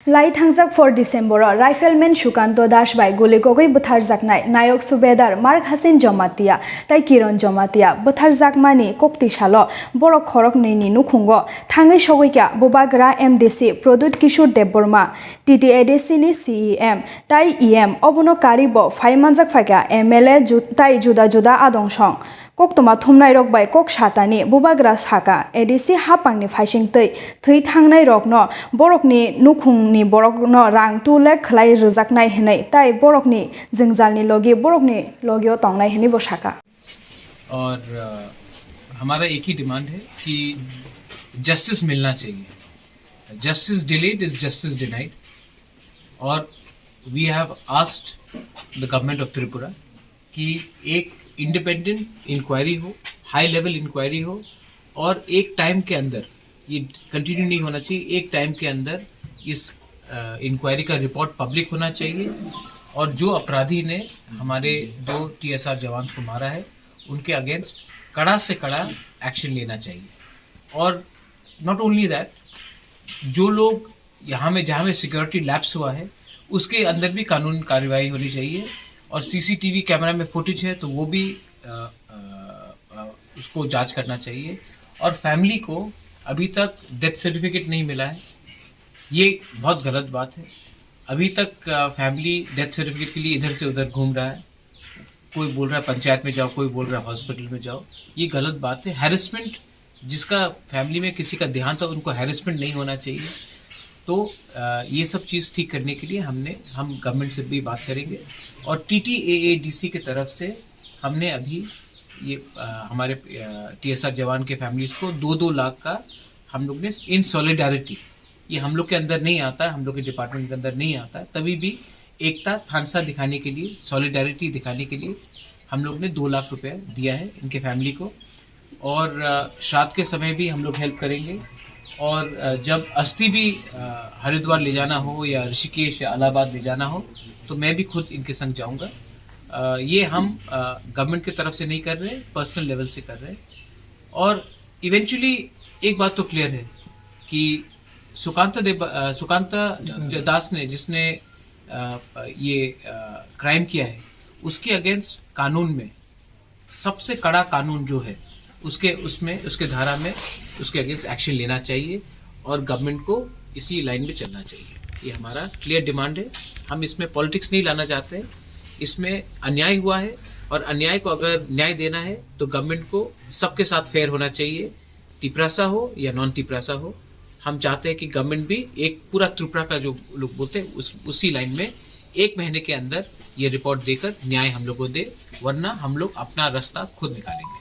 लाई थांजाक 4 December राइफेलमेन Sukanta दास bye गुलिगगै बुथारजाकनाय नायक सुबेदार mark हासिन Jamatia तै किरण जमातिया बुथारजाकमानि कक्तिसालो बरक खरक नैनि नुखुंगो थाङै सगैका बुबाग्रा एमडिसि प्रदुत किशोर देबबर्मा टीटीएडीसी नि सीईएम तै ईएम अबनो कारिबो फाइमानजाक फाइका एमएलए तै जुदा जुदा आदंसं कोक्तमा थुमनाय रक बाय कोक सातानि बुबाग्रा साका एडीसी हापांनि फाइसिं थै थांनाय रकनो बरकनि नुखुंनि बरकनो रां 2 लाख खलाय रोजाकनाय हनै तै बरकनि जोंजालनि लगे बरकनि लगियो तंनाय हनै बसाका। और हमारा एक ही डिमांड है कि जस्टिस मिलना चाहिए। Justice delayed is justice denied और we have asked the government of Tripura कि एक इंडिपेंडेंट इंक्वायरी हो, हाई लेवल इंक्वायरी हो और एक टाइम के अंदर, ये कंटिन्यू नहीं होना चाहिए, एक टाइम के अंदर इस इंक्वायरी का रिपोर्ट पब्लिक होना चाहिए और जो अपराधी ने हमारे 2 TSR जवान को मारा है उनके अगेंस्ट कड़ा से कड़ा एक्शन लेना चाहिए। और नॉट ओनली दैट, जो लोग यहाँ में जहाँ में सिक्योरिटी लैप्स हुआ है उसके अंदर भी कानून कार्रवाई होनी चाहिए और सीसीटीवी कैमरा में फुटेज है तो वो भी उसको जांच करना चाहिए। और फैमिली को अभी तक डेथ सर्टिफिकेट नहीं मिला है, ये बहुत गलत बात है। अभी तक फैमिली डेथ सर्टिफिकेट के लिए इधर से उधर घूम रहा है, कोई बोल रहा है पंचायत में जाओ, कोई बोल रहा है हॉस्पिटल में जाओ, ये गलत बात है। हैरेसमेंट, जिसका फैमिली में किसी का देहांत हो उनको हैरेसमेंट नहीं होना चाहिए। तो ये सब चीज़ ठीक करने के लिए हम गवर्नमेंट से भी बात करेंगे और TTAADC की तरफ से हमने अभी ये हमारे TSR जवान के फैमिलीज को 2-2 लाख का हम लोग ने इन सॉलिडारिटी, ये हम लोग के अंदर नहीं आता है, हम लोग के डिपार्टमेंट के अंदर नहीं आता है, तभी भी एकता थानसा दिखाने के लिए, सॉलिडारिटी दिखाने के लिए हम लोग ने 2 लाख रुपए दिया है इनके फैमिली को। और श्राद्ध के समय भी हम लोग हेल्प करेंगे और जब अस्थि भी हरिद्वार ले जाना हो या ऋषिकेश या इलाहाबाद ले जाना हो तो मैं भी खुद इनके संग जाऊंगा। ये हम गवर्नमेंट की तरफ से नहीं कर रहे, पर्सनल लेवल से कर रहे हैं। और इवेंचुअली एक बात तो क्लियर है कि सुकांत दास ने जिसने ये क्राइम किया है उसके अगेंस्ट कानून में सबसे कड़ा कानून जो है उसके धारा में उसके अगेंस्ट एक्शन लेना चाहिए और गवर्नमेंट को इसी लाइन में चलना चाहिए। ये हमारा क्लियर डिमांड है। हम इसमें पॉलिटिक्स नहीं लाना चाहते, इसमें अन्याय हुआ है और अन्याय को अगर न्याय देना है तो गवर्नमेंट को सबके साथ फेयर होना चाहिए, टिपरासा हो या नॉन टिपरासा हो। हम चाहते हैं कि गवर्नमेंट भी एक पूरा त्रिपुरा का जो लोग बोलते हैं उसी लाइन में 1 महीने के अंदर ये रिपोर्ट देकर न्याय हम लोग को दे, वरना हम लोग अपना रास्ता खुद निकालेंगे।